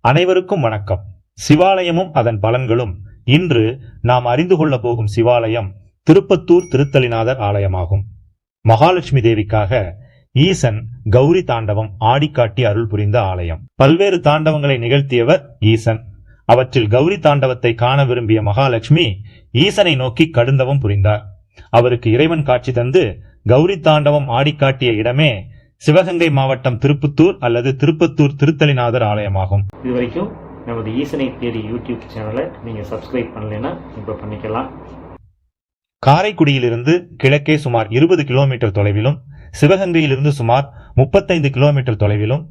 அனைவருக்கும் வணக்கம். சிவாலயமும் அதன் பலன்களும். இன்று நாம் அறிந்து கொள்ள போகும் சிவாலயம் திருப்பத்தூர் திருத்தலிநாதர் ஆலயமாகும். மகாலட்சுமி தேவிக்காக ஈசன் கௌரி தாண்டவம் ஆடிக்காட்டி அருள் புரிந்த ஆலயம். பல்வேறு தாண்டவங்களை நிகழ்த்தியவர் ஈசன். அவற்றில் கௌரி தாண்டவத்தை காண விரும்பிய மகாலட்சுமி ஈசனை நோக்கி கடுந்தவம் புரிந்தார். அவருக்கு இறைவன் காட்சி தந்து கௌரி தாண்டவம் ஆடிக்காட்டிய இடமே சிவகங்கை மாவட்டம் திருப்பத்தூர் அல்லது திருப்பத்தூர் திருத்தலிநாதர் ஆலயமாகும். இதுவரைக்கும் நமது ஈசனை தேடி யூடியூப் சேனலை நீங்க சப்ஸ்கிரைப் பண்ணலைன்னா இப்ப பண்ணிக்கலாம். காரைக்குடியிலிருந்து கிழக்கே சுமார் 20 கிலோமீட்டர் தொலைவிலும், சிவகங்கையிலிருந்து சுமார் 35 கிலோமீட்டர் தொலைவிலும்,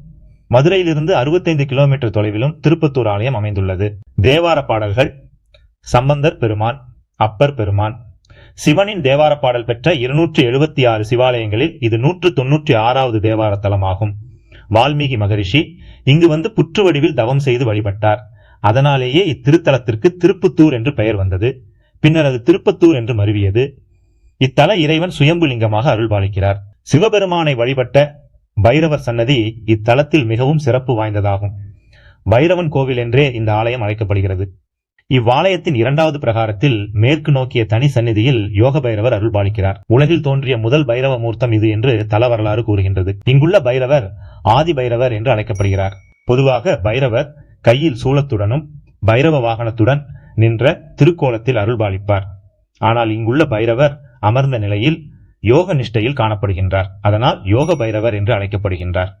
மதுரையிலிருந்து 65 கிலோமீட்டர் தொலைவிலும் திருப்பத்தூர் ஆலயம் அமைந்துள்ளது. தேவார பாடல்கள் சம்பந்தர் பெருமான், அப்பர் பெருமான். சிவனின் தேவார பாடல் பெற்ற 276 சிவாலயங்களில் இது 196வது தேவார தலமாகும். வால்மீகி மகரிஷி இங்கு வந்து புற்று வடிவில் தவம் செய்து வழிபட்டார். அதனாலேயே இத்திருத்தலத்திற்கு திருப்பத்தூர் என்று பெயர் வந்தது. பின்னர் அது திருப்பத்தூர் என்று மருவியது. இத்தல இறைவன் சுயம்புலிங்கமாக அருள்பாலிக்கிறார். சிவபெருமானை வழிபட்ட பைரவர் சன்னதி இத்தலத்தில் மிகவும் சிறப்பு வாய்ந்ததாகும். பைரவன் கோவில் என்றே இந்த ஆலயம் அழைக்கப்படுகிறது. இவ்வாலயத்தின் 2வது பிரகாரத்தில் மேற்கு நோக்கிய தனி சந்நிதியில் யோக பைரவர் அருள்பாலிக்கிறார். உலகில் தோன்றிய முதல் பைரவ மூர்த்தம் இது என்று தல வரலாறு கூறுகின்றது. இங்குள்ள பைரவர் ஆதி பைரவர் என்று அழைக்கப்படுகிறார். பொதுவாக பைரவர் கையில் சூலத்துடனும் பைரவ வாகனத்துடன் நின்ற திருக்கோலத்தில் அருள்பாலிப்பார். ஆனால் இங்குள்ள பைரவர் அமர்ந்த நிலையில் யோக நிஷ்டையில் காணப்படுகின்றார். அதனால் யோக பைரவர் என்று அழைக்கப்படுகின்றார்.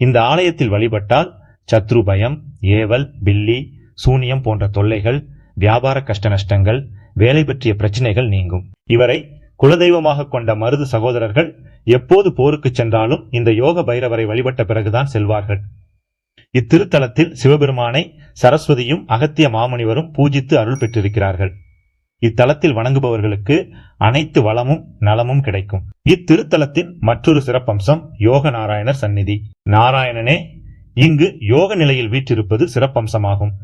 இந்த ஆலயத்தில் வழிபட்டால் சத்ரு பயம், ஏவல், பில்லி, சூனியம் போன்ற தொல்லைகள், வியாபார கஷ்ட நஷ்டங்கள், வேலை பற்றிய பிரச்சனைகள் நீங்கும். இவரை குலதெய்வமாக கொண்ட மருது சகோதரர்கள் எப்போது போருக்கு சென்றாலும் இந்த யோக பைரவரை வழிபட்ட பிறகுதான் செல்வார்கள். இத்திருத்தலத்தில் சிவபெருமானை சரஸ்வதியும் அகத்திய மாமுனிவரும் பூஜித்து அருள் பெற்றிருக்கிறார்கள். இத்தலத்தில் வணங்குபவர்களுக்கு அனைத்து வளமும் நலமும் கிடைக்கும். இத்திருத்தலத்தின் மற்றொரு சிறப்பம்சம் யோக நாராயணர் சந்நிதி. நாராயணனே இங்கு யோக நிலையில் வீற்றிருப்பது சிறப்பம்சமாகும்.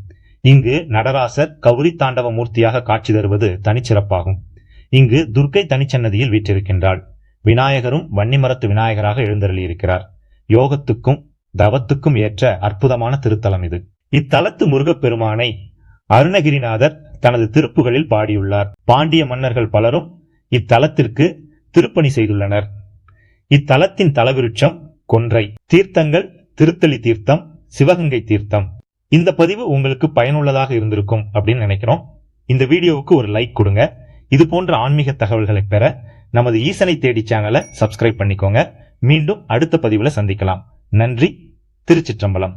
இங்கு நடராசர் கௌரி தாண்டவ மூர்த்தியாக காட்சி தருவது தனிச்சிறப்பாகும். இங்கு துர்க்கை தனிச்சன்னதியில் வீற்றிருக்கின்றாள். விநாயகரும் வன்னிமரத்து விநாயகராக எழுந்தருளியிருக்கிறார். யோகத்துக்கும் தவத்துக்கும் ஏற்ற அற்புதமான திருத்தலம் இது. இத்தலத்து முருகப்பெருமானை அருணகிரிநாதர் தனது திருப்புகளில் பாடியுள்ளார். பாண்டிய மன்னர்கள் பலரும் இத்தலத்திற்கு திருப்பணி செய்துள்ளனர். இத்தலத்தின் தலவிருட்சம் கொன்றை. தீர்த்தங்கள் திருத்தலி தீர்த்தம், சிவகங்கை தீர்த்தம். இந்த பதிவு உங்களுக்கு பயனுள்ளதாக இருந்திருக்கும் அப்படின்னு நினைக்கிறோம். இந்த வீடியோவுக்கு ஒரு லைக் கொடுங்க. இது போன்ற ஆன்மீக தகவல்களை பெற நமது ஈசனை தேடி சேனலை சப்ஸ்கிரைப் பண்ணிக்கோங்க. மீண்டும் அடுத்த பதிவுல சந்திக்கலாம். நன்றி. திருச்சிற்றம்பலம்.